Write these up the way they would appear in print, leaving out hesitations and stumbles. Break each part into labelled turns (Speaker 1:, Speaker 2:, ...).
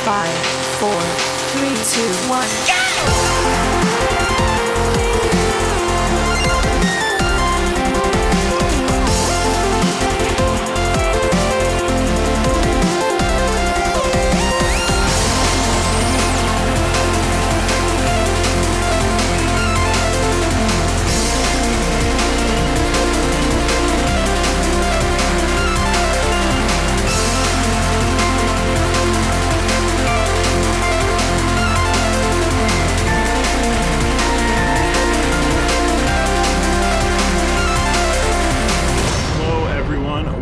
Speaker 1: 5, 4, 3, 2, 1, go!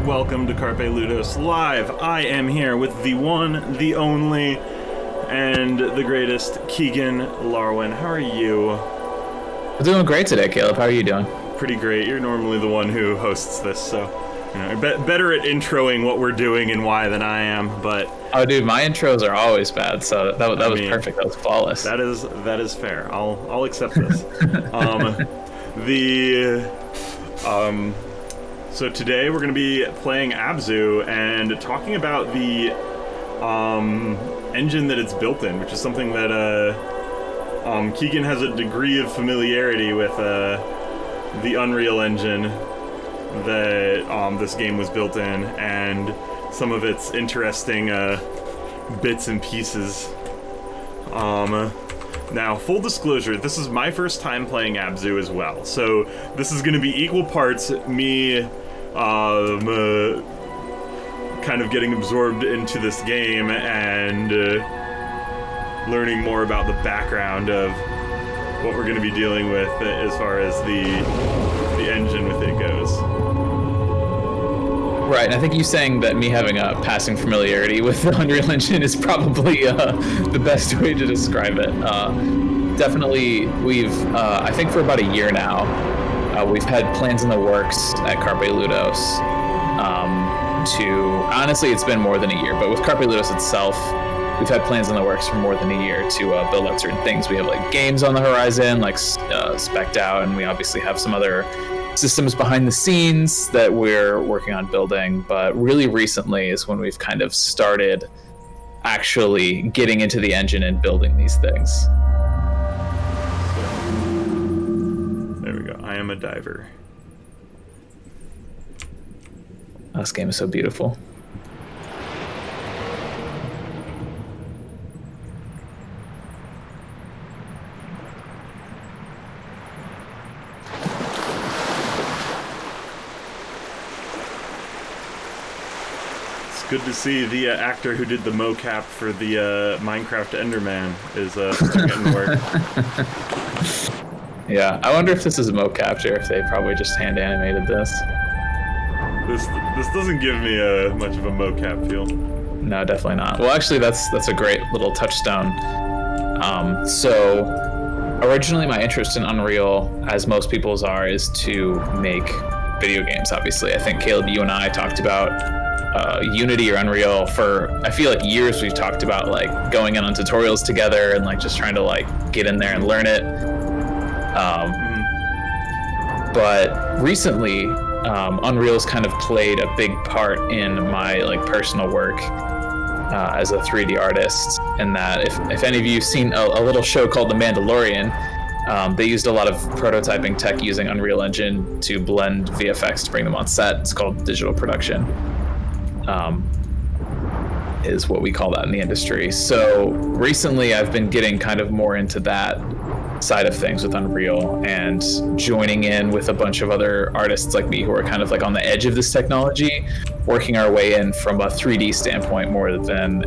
Speaker 2: Welcome to Carpe Ludos Live. I am here with the one, the only, and the greatest Keegan Larwin. How are you?
Speaker 3: I'm doing great today, Caleb. How are you doing?
Speaker 2: Pretty great. You're normally the one who hosts this, so better at introing what we're doing and why than I am. But
Speaker 3: oh, dude, my intros are always bad, so that was perfect. That was flawless.
Speaker 2: That is fair. I'll accept this. So today we're going to be playing Abzu and talking about the engine that it's built in, which is something that Keegan has a degree of familiarity with the Unreal Engine that this game was built in, and some of its interesting bits and pieces. Now, full disclosure, this is my first time playing Abzu as well, so this is going to be equal parts me kind of getting absorbed into this game and learning more about the background of what we're going to be dealing with as far as the engine with it goes.
Speaker 3: Right, and I think you saying that me having a passing familiarity with the Unreal Engine is probably the best way to describe it. Definitely, we've, I think for about a year now, we've had plans in the works at Carpe Ludos honestly, it's been more than a year, but with Carpe Ludos itself, we've had plans in the works for more than a year to build out certain things. We have like games on the horizon, like spec'd out, and we obviously have some other systems behind the scenes that we're working on building. But really recently is when we've kind of started actually getting into the engine and building these things.
Speaker 2: There we go. I am a diver.
Speaker 3: This game is so beautiful.
Speaker 2: Good to see the actor who did the mocap for the Minecraft Enderman is getting work.
Speaker 3: Yeah, I wonder if this is a mocap or if they probably just hand animated this.
Speaker 2: This doesn't give me much of a mocap feel.
Speaker 3: No, definitely not. Well, actually, that's a great little touchstone. So originally my interest in Unreal, as most people's are, is to make video games, obviously. I think, Caleb, you and I talked about Unity or Unreal for, I feel like, years. We've talked about like going in on tutorials together and like just trying to like get in there and learn it. But recently, Unreal's kind of played a big part in my like personal work as a 3D artist, and that if any of you have seen a little show called The Mandalorian, they used a lot of prototyping tech using Unreal Engine to blend VFX to bring them on set. It's called digital production. Is what we call that in the industry. So recently I've been getting kind of more into that side of things with Unreal and joining in with a bunch of other artists like me who are kind of like on the edge of this technology, working our way in from a 3D standpoint more than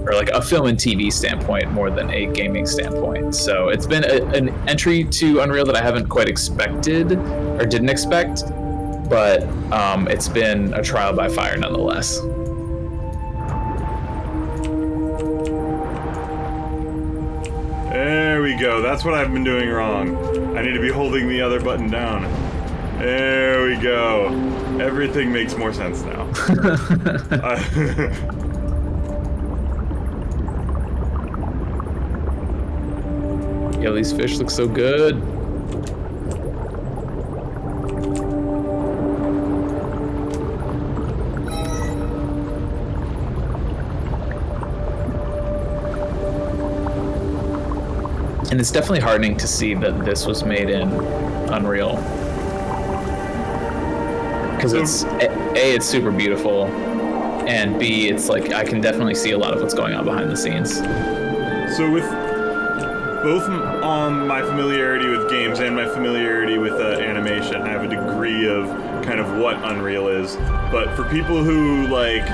Speaker 3: or like a film and TV standpoint more than a gaming standpoint. So it's been an entry to Unreal that I haven't quite expected or didn't expect, but it's been a trial by fire nonetheless.
Speaker 2: There we go. That's what I've been doing wrong. I need to be holding the other button down. There we go. Everything makes more sense now.
Speaker 3: Yo, these fish look so good. And it's definitely heartening to see that this was made in Unreal. Because it's, A, it's super beautiful, and B, it's like I can definitely see a lot of what's going on behind the scenes.
Speaker 2: So with both my familiarity with games and my familiarity with animation, I have a degree of kind of what Unreal is. But for people who like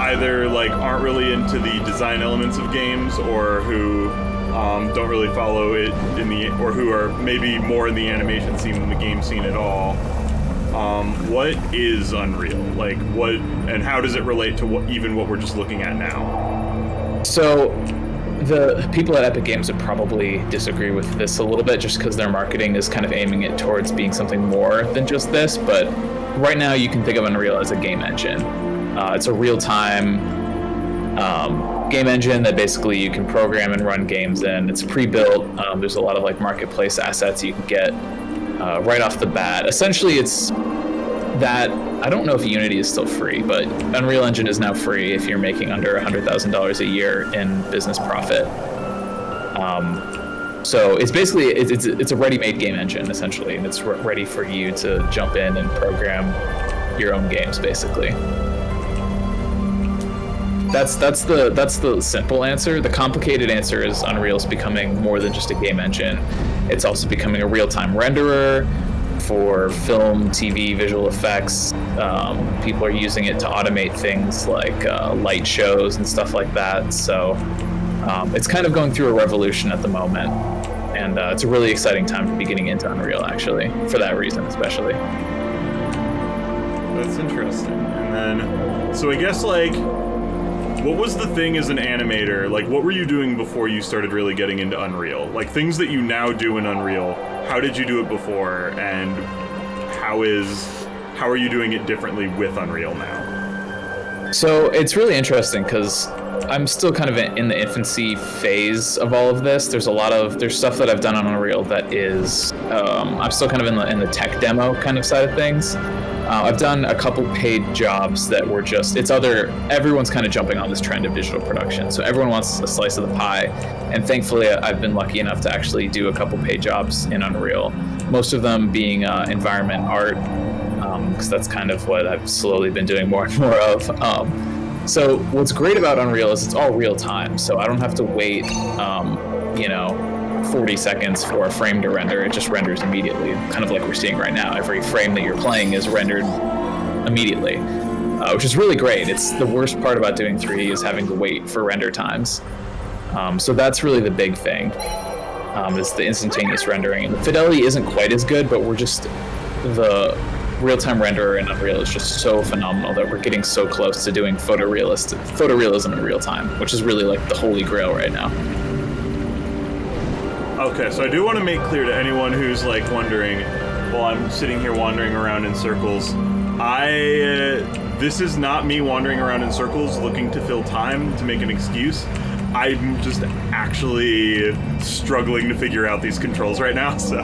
Speaker 2: either like aren't really into the design elements of games, or who don't really follow it or who are maybe more in the animation scene than the game scene at all, what is Unreal? Like, what and how does it relate to what we're just looking at now?
Speaker 3: So the people at Epic Games would probably disagree with this a little bit, just because their marketing is kind of aiming it towards being something more than just this. But right now you can think of Unreal as a game engine. It's a real-time game engine that basically you can program and run games in. It's pre-built. There's a lot of like marketplace assets you can get right off the bat. Essentially, it's that, I don't know if Unity is still free, but Unreal Engine is now free if you're making under $100,000 a year in business profit. So it's basically, it's a ready-made game engine, essentially, and it's ready for you to jump in and program your own games, basically. That's the simple answer. The complicated answer is Unreal's becoming more than just a game engine. It's also becoming a real-time renderer for film, TV, visual effects. People are using it to automate things like light shows and stuff like that. So it's kind of going through a revolution at the moment. And it's a really exciting time to be getting into Unreal, actually, for that reason especially.
Speaker 2: That's interesting. And then, so I guess, like, what was the thing as an animator? Like, what were you doing before you started really getting into Unreal? Like, things that you now do in Unreal, how did you do it before, and how are you doing it differently with Unreal now?
Speaker 3: So it's really interesting because I'm still kind of in the infancy phase of all of this. There's stuff that I've done on Unreal that is, I'm still kind of in the tech demo kind of side of things. I've done a couple paid jobs that were just, everyone's kind of jumping on this trend of digital production. So everyone wants a slice of the pie. And thankfully, I've been lucky enough to actually do a couple paid jobs in Unreal. Most of them being environment art, because that's kind of what I've slowly been doing more and more of. So what's great about Unreal is it's all real time. So I don't have to wait, 40 seconds for a frame to render. It just renders immediately, kind of like we're seeing right now. Every frame that you're playing is rendered immediately, which is really great. It's the worst part about doing 3D is having to wait for render times. So that's really the big thing, is the instantaneous rendering. And the fidelity isn't quite as good, but the real-time renderer in Unreal is just so phenomenal that we're getting so close to doing photorealism in real time, which is really like the holy grail right now.
Speaker 2: Okay, so I do want to make clear to anyone who's like wondering, well, I'm sitting here wandering around in circles. This is not me wandering around in circles looking to fill time to make an excuse. I'm just actually struggling to figure out these controls right now, so.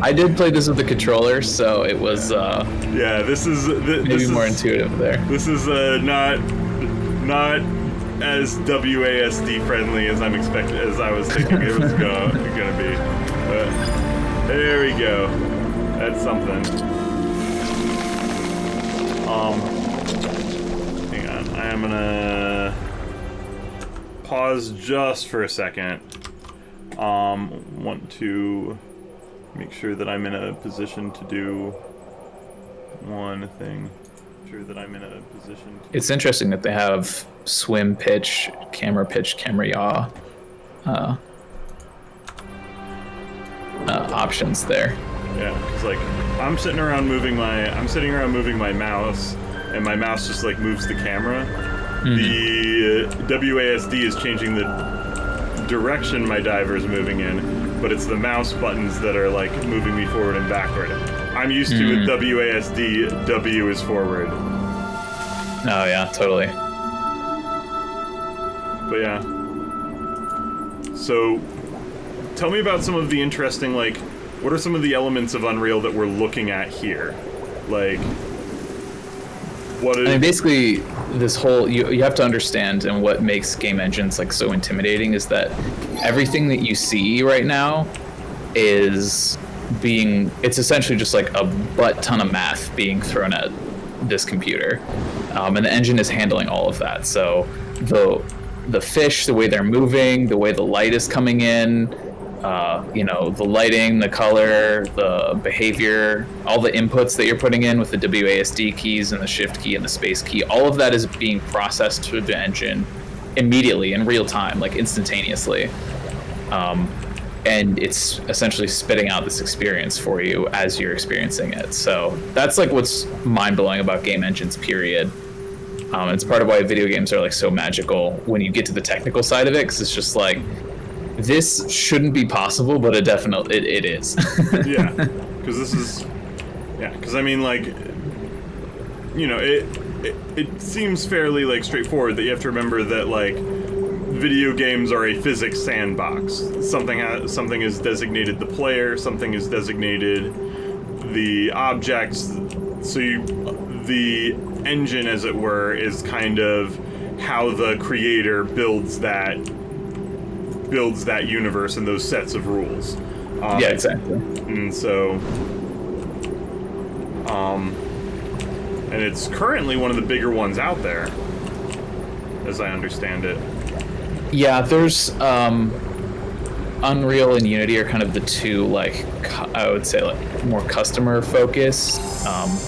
Speaker 3: I did play this with the controller, so it was
Speaker 2: yeah, this is
Speaker 3: maybe more intuitive there.
Speaker 2: This is not as WASD friendly as I was thinking it was gonna be. But there we go. That's something. Hang on. I am gonna pause just for a second. Want to make sure that I'm in a position to do one thing.
Speaker 3: It's interesting that they have swim pitch, camera yaw options there.
Speaker 2: Yeah, because like I'm sitting around moving my mouse, and my mouse just like moves the camera. Mm-hmm. The WASD is changing the direction my diver is moving in, but it's the mouse buttons that are like moving me forward and backward. I'm used to with WASD, W is forward.
Speaker 3: Oh yeah, totally.
Speaker 2: But yeah. So, tell me about some of the interesting, like, what are some of the elements of Unreal that we're looking at here? Like, what is?
Speaker 3: I mean, basically, this whole you have to understand, and what makes game engines like so intimidating is that everything that you see right now is it's essentially just like a butt ton of math being thrown at this computer, and the engine is handling all of that. So the fish, the way they're moving, the way the light is coming in, the lighting, the color, the behavior, all the inputs that you're putting in with the WASD keys and the shift key and the space key, all of that is being processed through the engine immediately in real time, like instantaneously. And it's essentially spitting out this experience for you as you're experiencing it. So that's like what's mind-blowing about game engines, period. It's part of why video games are like so magical when you get to the technical side of it, because it's just like, this shouldn't be possible, but it is.
Speaker 2: Yeah, because I mean, like, it seems fairly like straightforward that you have to remember that like video games are a physics sandbox. Something is designated the player, something is designated the objects. So the engine, as it were, is kind of how the creator builds that universe and those sets of rules.
Speaker 3: Yeah, exactly.
Speaker 2: And so, and it's currently one of the bigger ones out there, as I understand it.
Speaker 3: Yeah, there's Unreal and Unity are kind of the two, like, I would say, like, more customer focused.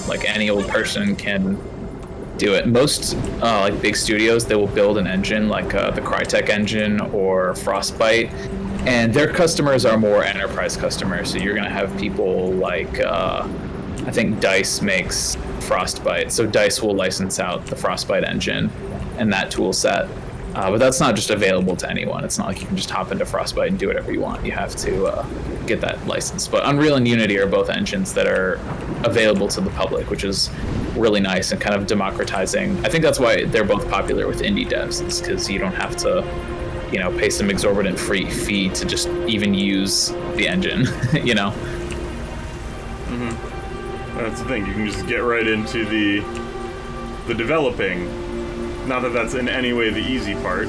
Speaker 3: Like, any old person can do it. Most like big studios, they will build an engine like the Crytek engine or Frostbite, and their customers are more enterprise customers. So you're going to have people like I think DICE makes Frostbite, so DICE will license out the Frostbite engine and that tool set. But that's not just available to anyone. It's not like you can just hop into Frostbite and do whatever you want. You have to get that license. But Unreal and Unity are both engines that are available to the public, which is really nice and kind of democratizing. I think that's why they're both popular with indie devs, is because you don't have to, pay some exorbitant free fee to just even use the engine,
Speaker 2: Mm-hmm. That's the thing. You can just get right into the developing. Not that that's in any way the easy part.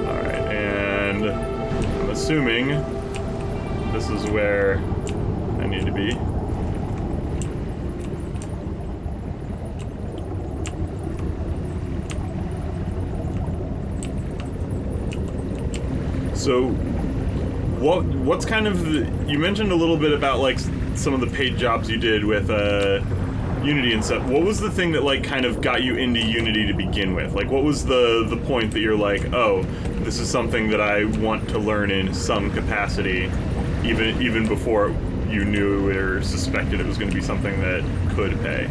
Speaker 2: Alright, and I'm assuming this is where I need to be. So, what's kind of you mentioned a little bit about like some of the paid jobs you did with Unity and stuff. What was the thing that like kind of got you into Unity to begin with? Like, what was the point that you're like, oh, this is something that I want to learn in some capacity, even before you knew or suspected it was going to be something that could pay,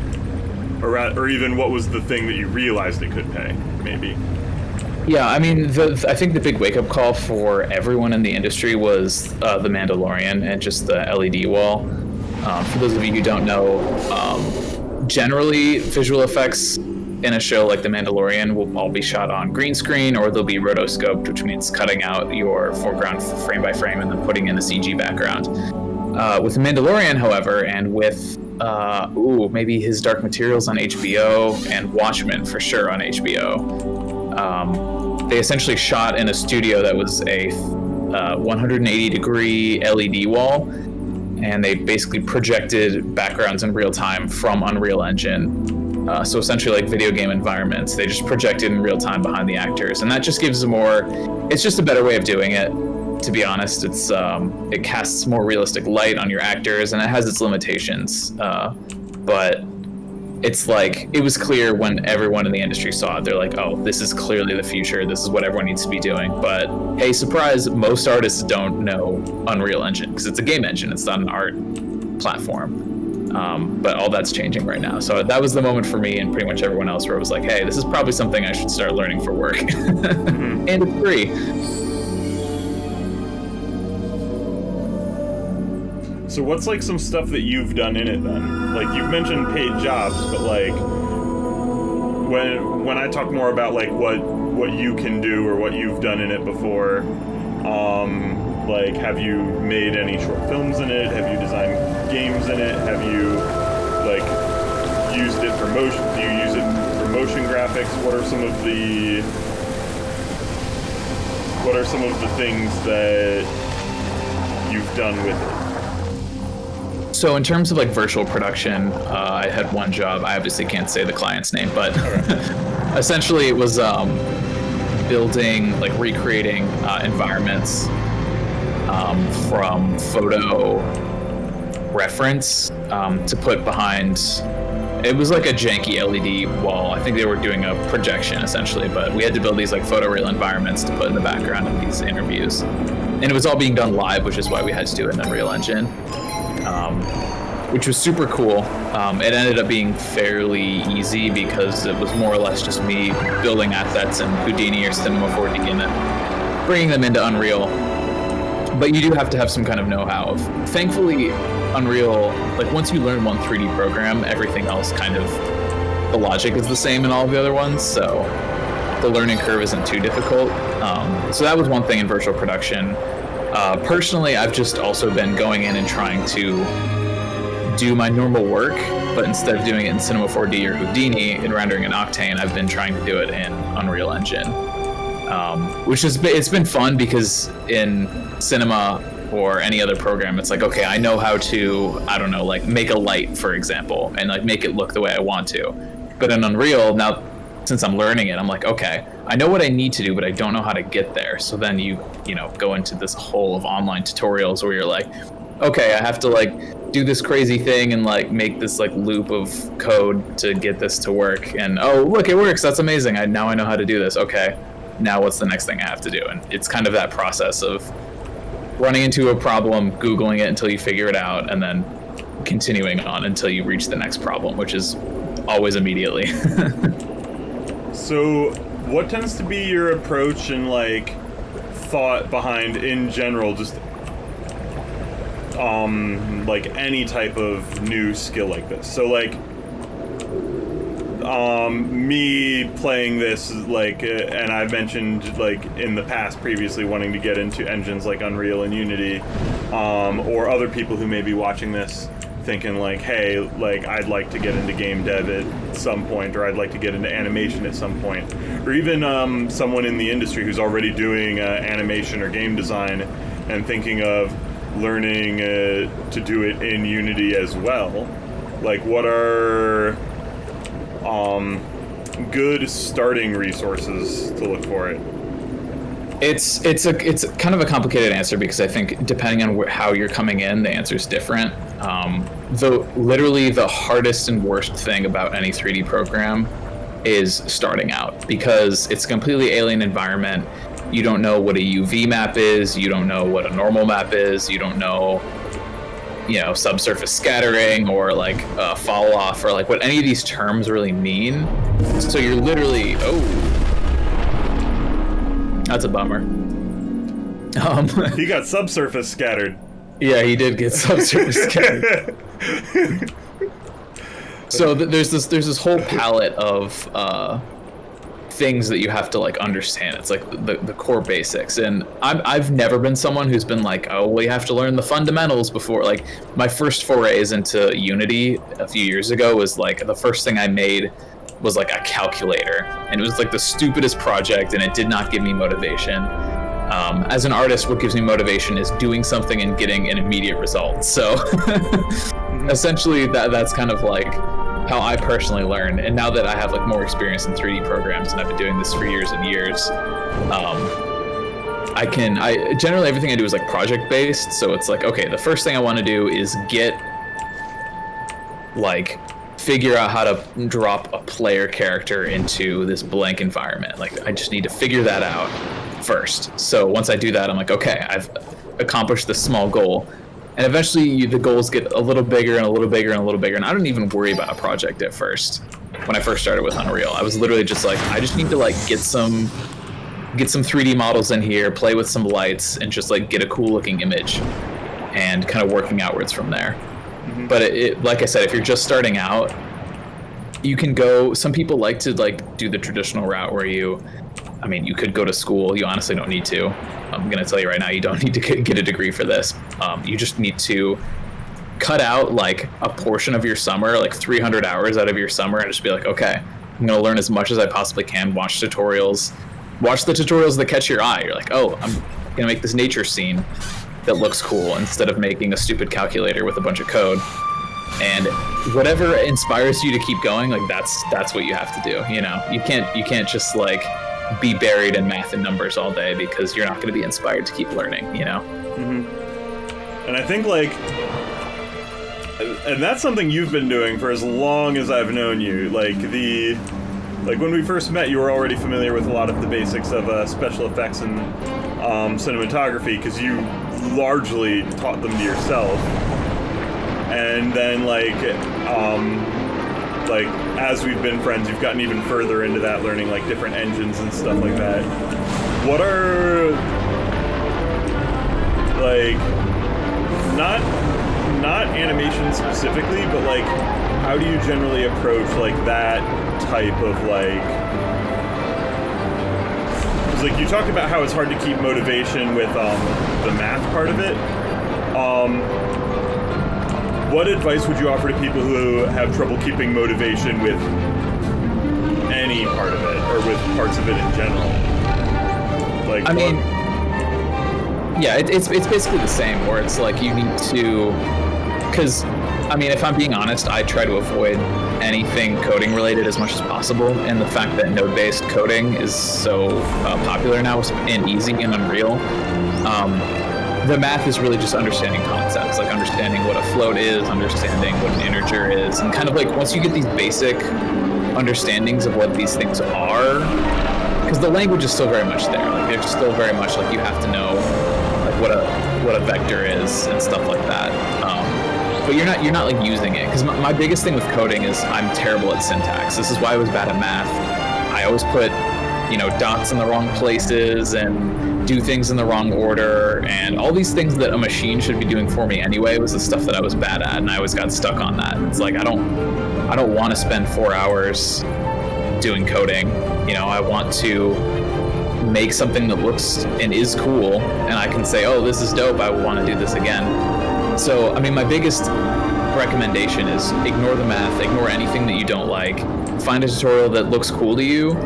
Speaker 2: or even what was the thing that you realized it could pay, maybe?
Speaker 3: Yeah, I mean, I think the big wake-up call for everyone in the industry was the Mandalorian and just the LED wall. For those of you who don't know, generally visual effects in a show like The Mandalorian will all be shot on green screen, or they'll be rotoscoped, which means cutting out your foreground frame by frame and then putting in a CG background. With The Mandalorian, however, and with maybe his Dark Materials on HBO and Watchmen for sure on HBO, they essentially shot in a studio that was a 180-degree LED wall, and they basically projected backgrounds in real time from Unreal Engine. So essentially like video game environments, they just projected in real time behind the actors, and that just gives it's just a better way of doing it, to be honest. It casts more realistic light on your actors, and it has its limitations, but it's like, it was clear when everyone in the industry saw it. They're like, oh, this is clearly the future. This is what everyone needs to be doing. But hey, surprise, most artists don't know Unreal Engine because it's a game engine. It's not an art platform. But all that's changing right now. So that was the moment for me and pretty much everyone else where it was like, hey, this is probably something I should start learning for work. And it's free.
Speaker 2: So what's like some stuff that you've done in it then? Like, you've mentioned paid jobs, but like when I talk more about like what you can do or what you've done in it before, Like, have you made any short films in it? Have you designed games in it? Have you, like, used it for motion? Do you use it for motion graphics? What are some of the things that you've done with it?
Speaker 3: So in terms of like virtual production, I had one job. I obviously can't say the client's name, but essentially it was building, like recreating environments from photo reference to put behind. It was like a janky LED wall. I think they were doing a projection essentially, but we had to build these like photoreal environments to put in the background of these interviews. And it was all being done live, which is why we had to do it in Unreal Engine, which was super cool. It ended up being fairly easy because it was more or less just me building assets in Houdini or Cinema 4D and then bringing them into Unreal. But you do have to have some kind of know-how. Thankfully, Unreal, like once you learn one 3D program, everything else kind of, the logic is the same in all of the other ones, so the learning curve isn't too difficult. So that was one thing in virtual production. Personally, I've just also been going in and trying to do my normal work, but instead of doing it in Cinema 4D or Houdini and rendering in Octane, I've been trying to do it in Unreal Engine. Which it's been fun because in Cinema or any other program, it's like, okay, I know how to, I don't know, like make a light, for example, and like make it look the way I want to. But in Unreal, now, since I'm learning it, I'm like, okay, I know what I need to do, but I don't know how to get there. So then you go into this hole of online tutorials where you're like, okay, I have to like do this crazy thing and like make this like loop of code to get this to work. And oh, look, it works. That's amazing. Now I know how to do this. Okay, now what's the next thing I have to do? And it's kind of that process of running into a problem, Googling it until you figure it out, and then continuing on until you reach the next problem, which is always immediately.
Speaker 2: So what tends to be your approach and like thought behind, in general, just like any type of new skill like this? So like me playing this, like, and I've mentioned like in the past previously wanting to get into engines like Unreal and Unity, or other people who may be watching this thinking like, hey, like I'd like to get into game dev at some point, or I'd like to get into animation at some point, or even someone in the industry who's already doing animation or game design and thinking of learning to do it in Unity as well. Like, what are good starting resources to look for it?
Speaker 3: It's kind of a complicated answer because I think depending on how you're coming in, the answer is different. Literally the hardest and worst thing about any 3D program is starting out, because it's a completely alien environment. You don't know what a UV map is, you don't know what a normal map is, you don't know, subsurface scattering or like fall off or like what any of these terms really mean. So you're literally, that's a bummer.
Speaker 2: He got subsurface scattered.
Speaker 3: Yeah, he did get subsurface scattered. So there's this whole palette of things that you have to like understand. It's like the core basics, and I've never been someone who's been like, oh, well, you have to learn the fundamentals before. Like my first forays into Unity a few years ago was like the first thing I made was like a calculator, and it was like the stupidest project, and it did not give me motivation. As an artist, what gives me motivation is doing something and getting an immediate result. So essentially that's kind of like how I personally learn. And now that I have like more experience in 3D programs and I've been doing this for years and years, I generally everything I do is like project based. So it's like, okay, the first thing I want to do is figure out how to drop a player character into this blank environment. Like I just need to figure that out first. So once I do that, I'm like, okay, I've accomplished this small goal. And eventually the goals get a little bigger and a little bigger and a little bigger. And I don't even worry about a project at first. When I first started with Unreal, I was literally just like, I just need to like get some 3D models in here, play with some lights, and just like get a cool looking image and kind of working outwards from there. But it, like I said, if you're just starting out, you can go, some people like to like do the traditional route where you I mean, you could go to school. You honestly don't need to. I'm going to tell you right now, you don't need to get a degree for this. You just need to cut out like a portion of your summer, like 300 hours out of your summer, and just be like, okay, I'm going to learn as much as I possibly can, watch tutorials, watch the tutorials that catch your eye. You're like, oh, I'm going to make this nature scene that looks cool instead of making a stupid calculator with a bunch of code. And whatever inspires you to keep going, like that's what you have to do. You know, you can't just like be buried in math and numbers all day, because you're not going to be inspired to keep learning, you know?
Speaker 2: Mm-hmm. And I think and that's something you've been doing for as long as I've known you. Like when we first met, you were already familiar with a lot of the basics of special effects and cinematography, because you largely taught them to yourself. And then as we've been friends, you've gotten even further into that, learning like different engines and stuff like that. What are not animation specifically, but like how do you generally approach like that type of because like you talked about how it's hard to keep motivation with the math part of it. What advice would you offer to people who have trouble keeping motivation with any part of it, or with parts of it in general? Like,
Speaker 3: it's basically the same, where it's like you need to, because, I mean, if I'm being honest, I try to avoid anything coding related as much as possible, and the fact that node-based coding is so popular now and easy in Unreal, the math is really just understanding concepts, like understanding what a float is, understanding what an integer is, and kind of like once you get these basic understandings of what these things are, because the language is still very much there. Like there's still very much like you have to know like what a vector is and stuff like that. But you're not like using it, because my biggest thing with coding is I'm terrible at syntax. This is why I was bad at math. I always put dots in the wrong places and do things in the wrong order, and all these things that a machine should be doing for me anyway was the stuff that I was bad at, and I always got stuck on that. It's like I don't want to spend 4 hours doing coding. I want to make something that looks and is cool, and I can say, oh, this is dope, I want to do this again. So, I mean, my biggest recommendation is ignore the math, ignore anything that you don't like, find a tutorial that looks cool to you,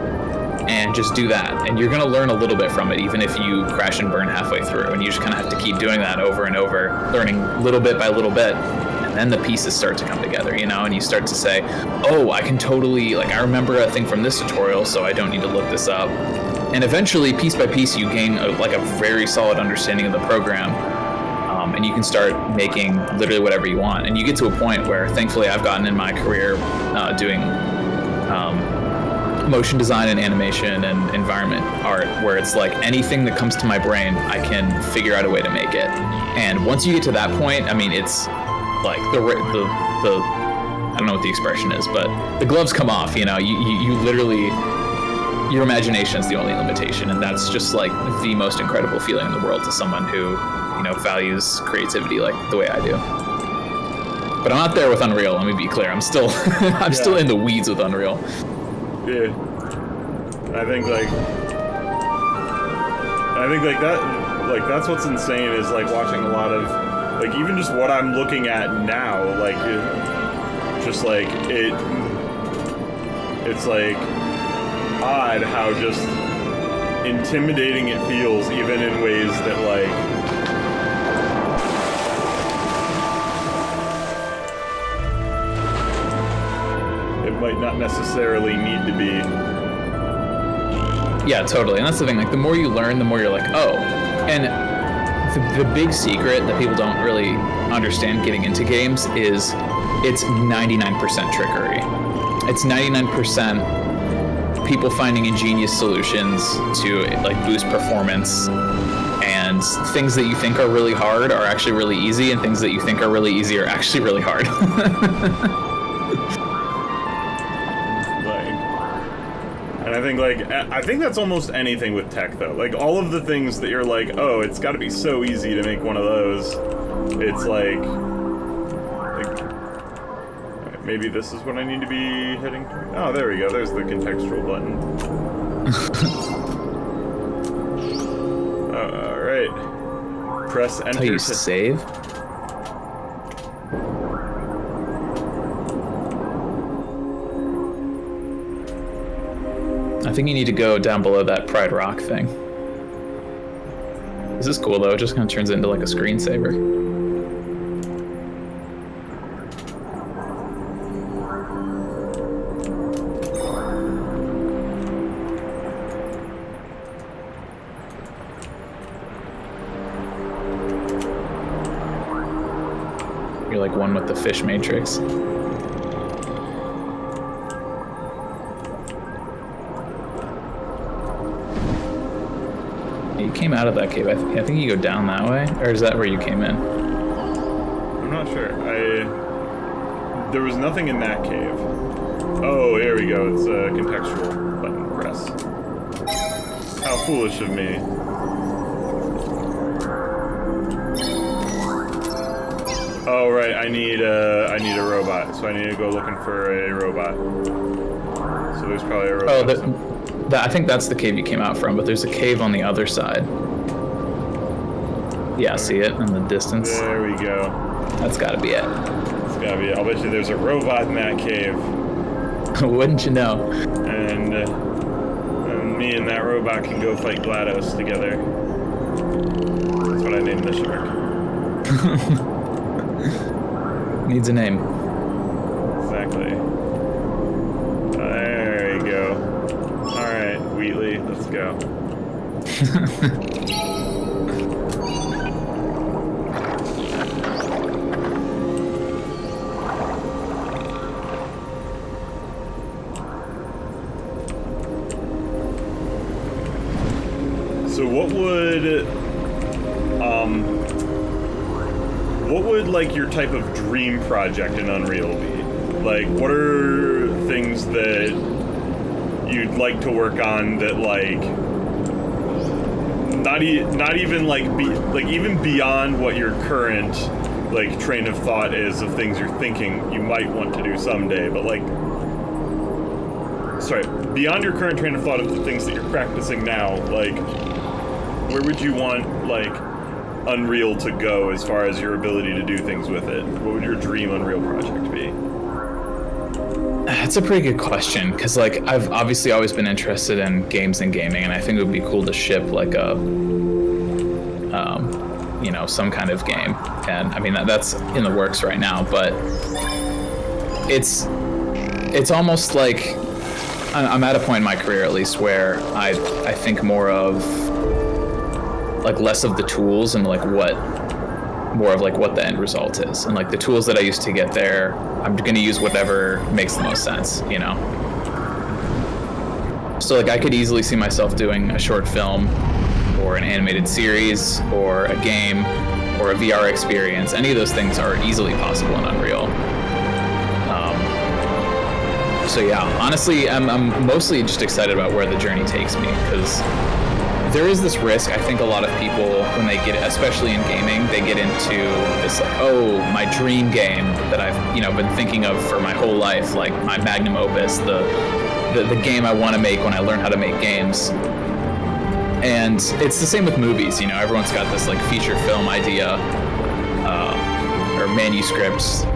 Speaker 3: and just do that. And you're going to learn a little bit from it, even if you crash and burn halfway through. And you just kind of have to keep doing that over and over, learning little bit by little bit. And then the pieces start to come together, and you start to say, oh, I can totally, like, I remember a thing from this tutorial, so I don't need to look this up. And eventually, piece by piece, you gain a very solid understanding of the program. And you can start making literally whatever you want. And you get to a point where, thankfully, I've gotten in my career doing motion design and animation and environment art, where it's like anything that comes to my brain, I can figure out a way to make it. And once you get to that point, I mean, it's like the I don't know what the expression is, but the gloves come off. You literally, your imagination is the only limitation, and that's just like the most incredible feeling in the world to someone who values creativity like the way I do. But I'm not there with Unreal. Let me be clear. I'm still still in the weeds with Unreal.
Speaker 2: Yeah, I think that, that's what's insane, is like watching a lot of like even just what I'm looking at now, like just like it's like odd how just intimidating it feels, even in ways that like might not necessarily need to be.
Speaker 3: Yeah, totally. And that's the thing, like the more you learn, the more you're like, oh. And the big secret that people don't really understand getting into games is it's 99% trickery. It's 99% people finding ingenious solutions to like boost performance, and things that you think are really hard are actually really easy, and things that you think are really easy are actually really hard.
Speaker 2: I think that's almost anything with tech, though. Like, all of the things that you're like, oh, it's got to be so easy to make one of those. It's like maybe this is what I need to be hitting. Oh, there we go. There's the contextual button. right. Press enter.
Speaker 3: That's how you save? I think you need to go down below that Pride Rock thing. This is cool though, it just kind of turns into like a screensaver. You're like one with the fish matrix. You came out of that cave. I think you go down that way, or is that where you came in?
Speaker 2: I'm not sure. There was nothing in that cave. Oh, here we go. It's a contextual button press. How foolish of me. Oh right, I need a robot, so I need to go looking for a robot. So there's probably a robot.
Speaker 3: Oh, I think that's the cave you came out from, but there's a cave on the other side. Yeah, see it in the distance?
Speaker 2: There we go.
Speaker 3: That's gotta be it.
Speaker 2: It's gotta be it. I'll bet you there's a robot in that cave.
Speaker 3: Wouldn't you know?
Speaker 2: And me and that robot can go fight GLaDOS together. That's what I named the shark.
Speaker 3: Needs a name.
Speaker 2: Exactly. There you go. Alright, Wheatley, let's go. So what would like your type of dream project in Unreal be? Like, what are things that you'd like to work on that like not even like even beyond what your current like train of thought is of things you're thinking you might want to do someday, but like beyond your current train of thought of the things that you're practicing now, like where would you want like Unreal to go as far as your ability to do things with it? What would your dream Unreal project be?
Speaker 3: That's a pretty good question, because like I've obviously always been interested in games and gaming, and I think it would be cool to ship like a some kind of game, and I mean that's in the works right now, but it's almost like I'm at a point in my career at least where I think more of like less of the tools and like more of like what the end result is, and like the tools that I used to get there, I'm gonna use whatever makes the most sense, you know? So like I could easily see myself doing a short film or an animated series or a game or a VR experience. Any of those things are easily possible in Unreal. So yeah, honestly, I'm mostly just excited about where the journey takes me, because there is this risk. I think a lot of people, when they get, especially in gaming, they get into this like, oh, my dream game that I've been thinking of for my whole life, like my magnum opus, the game I want to make when I learn how to make games. And it's the same with movies. Everyone's got this like feature film idea or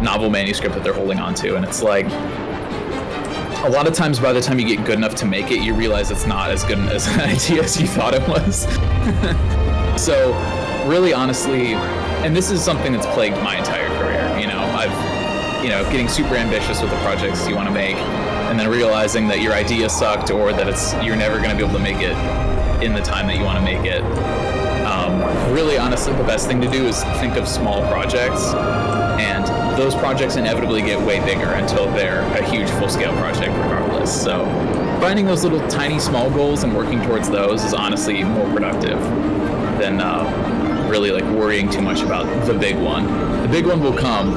Speaker 3: novel manuscript that they're holding on to, and it's like, a lot of times by the time you get good enough to make it, you realize it's not as good as an idea as you thought it was. So really honestly, and this is something that's plagued my entire career, I've getting super ambitious with the projects you want to make, and then realizing that your idea sucked, or that you're never going to be able to make it in the time that you want to make it. Really honestly, the best thing to do is think of small projects, and those projects inevitably get way bigger until they're a huge full-scale project regardless. So finding those little tiny small goals and working towards those is honestly more productive than really like worrying too much about the big one. The big one will come.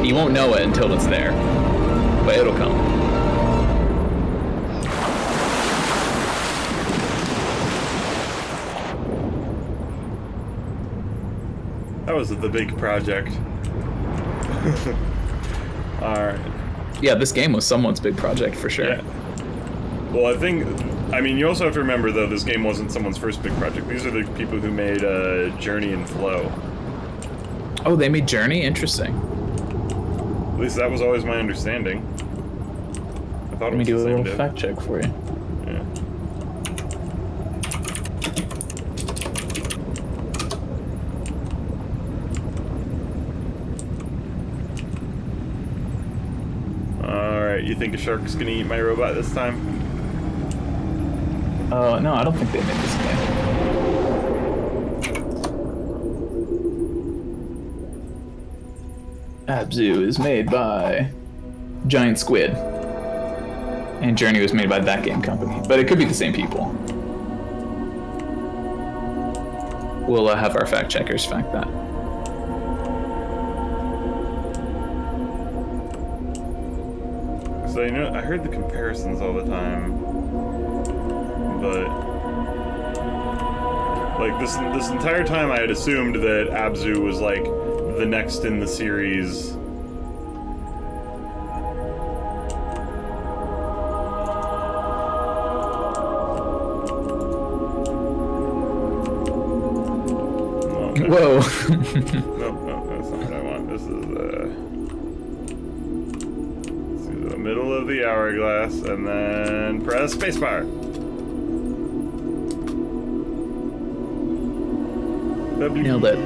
Speaker 3: You won't know it until it's there, but it'll come.
Speaker 2: That was the big project. Alright.
Speaker 3: Yeah, this game was someone's big project for sure.
Speaker 2: Yeah. Well, I mean, you also have to remember, though, this game wasn't someone's first big project. These are the people who made Journey and Flow.
Speaker 3: Oh, they made Journey? Interesting.
Speaker 2: At least that was always my understanding. I thought
Speaker 3: Let me
Speaker 2: it
Speaker 3: do
Speaker 2: was
Speaker 3: a
Speaker 2: the
Speaker 3: little
Speaker 2: same
Speaker 3: fact check for you.
Speaker 2: Yeah. Alright, you think a shark's gonna eat my robot this time?
Speaker 3: No, I don't think they made this game. Abzu is made by Giant Squid. And Journey was made by that game company. But it could be the same people. We'll have our fact checkers fact that.
Speaker 2: So, I heard the comparisons all the time. But like this entire time I had assumed that Abzu was like the next in the series. Okay.
Speaker 3: Whoa.
Speaker 2: No, that's not what I want. This is the middle of the hourglass and then press spacebar.
Speaker 3: Nailed it.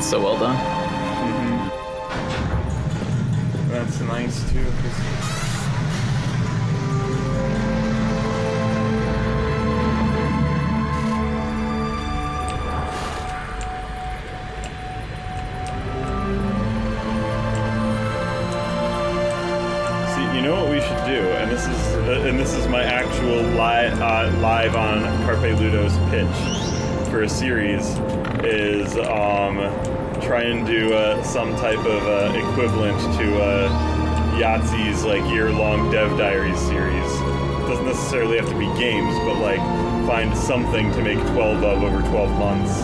Speaker 3: So well done.
Speaker 2: Mm-hmm. That's nice too. See, you know what we should do, and this is my actual live on Carpe Ludo's pitch for a series is try and do some type of equivalent to Yahtzee's like year-long Dev Diaries series. It doesn't necessarily have to be games, but like find something to make 12 of over 12 months.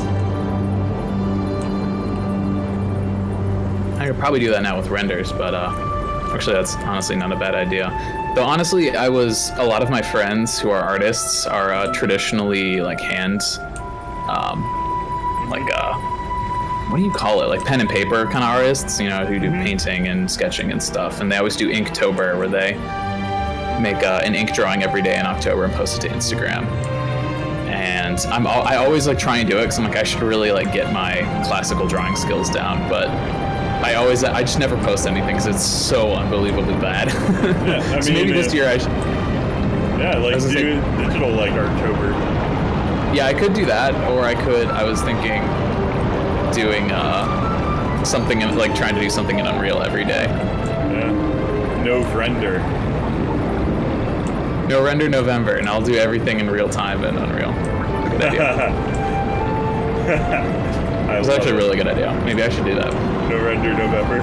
Speaker 3: I could probably do that now with renders, but actually that's honestly not a bad idea. Though honestly, a lot of my friends who are artists are traditionally like what do you call it? Like pen and paper kind of artists, who do painting and sketching and stuff. And they always do Inktober, where they make an ink drawing every day in October and post it to Instagram. And I always like try and do it because I'm like, I should really like get my classical drawing skills down. But I just never post anything because it's so unbelievably bad. Yeah, so maybe this year I should.
Speaker 2: Yeah, like do digital like Arttober.
Speaker 3: Yeah, I could do that, or I was thinking doing something like trying to do something in Unreal every day.
Speaker 2: Yeah. No render
Speaker 3: November, and I'll do everything in real time in Unreal. Good idea. It was actually a really good idea. Maybe I should do that.
Speaker 2: No render November.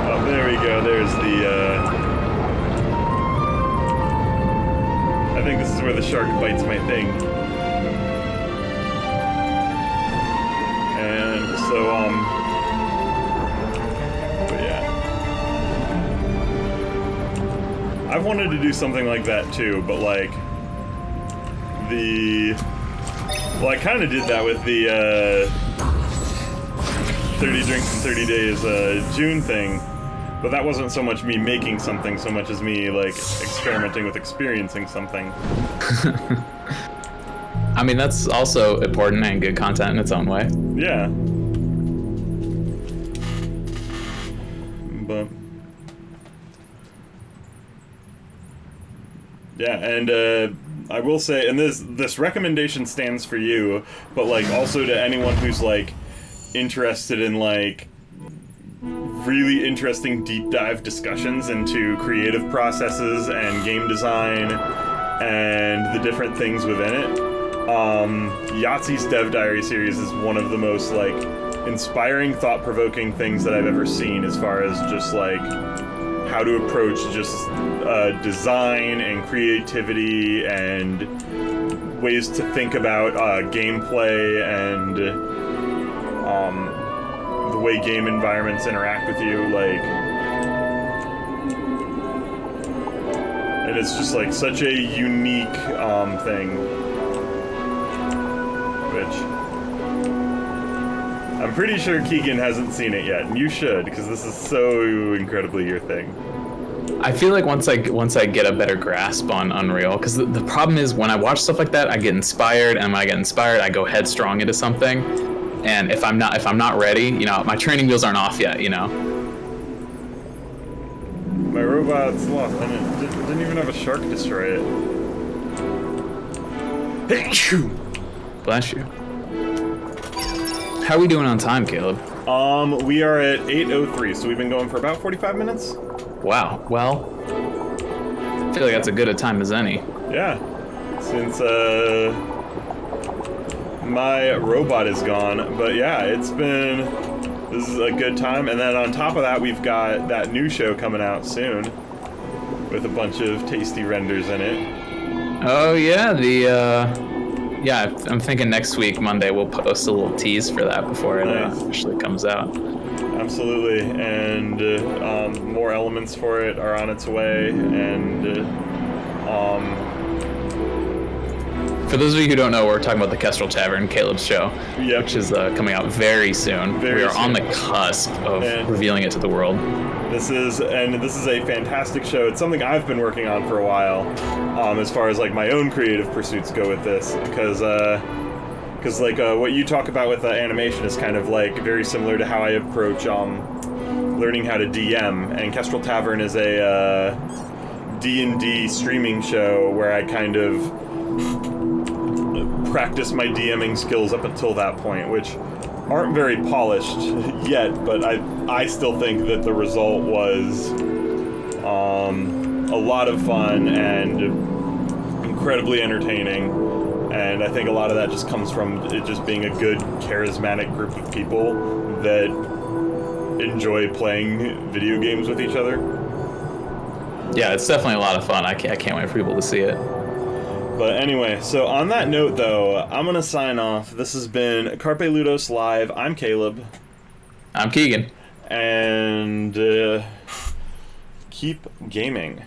Speaker 2: Oh, there we go. There's the. I think this is where the shark bites my thing. And so, but yeah. I've wanted to do something like that too, but like, well, I kind of did that with the 30 drinks in 30 days June thing. But that wasn't so much me making something, so much as me, like, experimenting with experiencing something.
Speaker 3: I mean, that's also important and good content in its own way.
Speaker 2: Yeah. But... yeah, and I will say, and this recommendation stands for you, but like also to anyone who's like interested in like really interesting deep dive discussions into creative processes and game design and the different things within it. Yahtzee's Dev Diary series is one of the most like inspiring, thought-provoking things that I've ever seen as far as just like how to approach just design and creativity and ways to think about gameplay and the way game environments interact with you, like, and it's just like such a unique thing, which I'm pretty sure Keegan hasn't seen it yet, and you should, because this is so incredibly your thing.
Speaker 3: I feel like once I get a better grasp on Unreal, because the problem is when I watch stuff like that, I get inspired, and when I get inspired, I go headstrong into something, and if I'm not ready, you know, my training wheels aren't off yet, you know.
Speaker 2: My robot's lost, and it didn't even have a shark destroy it.
Speaker 3: Bless you. How are we doing on time, Caleb?
Speaker 2: We are at 8:03, so we've been going for about 45 minutes.
Speaker 3: Wow. Well, I feel like that's as good a time as any.
Speaker 2: Yeah, since my robot is gone, but yeah, this is a good time. And then on top of that, we've got that new show coming out soon with a bunch of tasty renders in it.
Speaker 3: Oh yeah, yeah, I'm thinking next week, Monday, we'll post a little tease for that before it actually comes out.
Speaker 2: Absolutely, and more elements for it are on its way, and
Speaker 3: for those of you who don't know, we're talking about the Kestrel Tavern, Caleb's show, which is coming out very soon. We are on the cusp of revealing it to the world.
Speaker 2: This is a fantastic show. It's something I've been working on for a while, as far as like my own creative pursuits go with this, because like what you talk about with animation is kind of like very similar to how I approach learning how to DM, and Kestrel Tavern is a D&D streaming show where I kind of practice my DMing skills up until that point, which aren't very polished yet, but I still think that the result was a lot of fun and incredibly entertaining, and I think a lot of that just comes from it just being a good, charismatic group of people that enjoy playing video games with each other.
Speaker 3: Yeah, it's definitely a lot of fun. I can't wait for people to see it.
Speaker 2: But anyway, so on that note, though, I'm going to sign off. This has been Carpe Ludos Live. I'm Caleb.
Speaker 3: I'm Keegan.
Speaker 2: And keep gaming.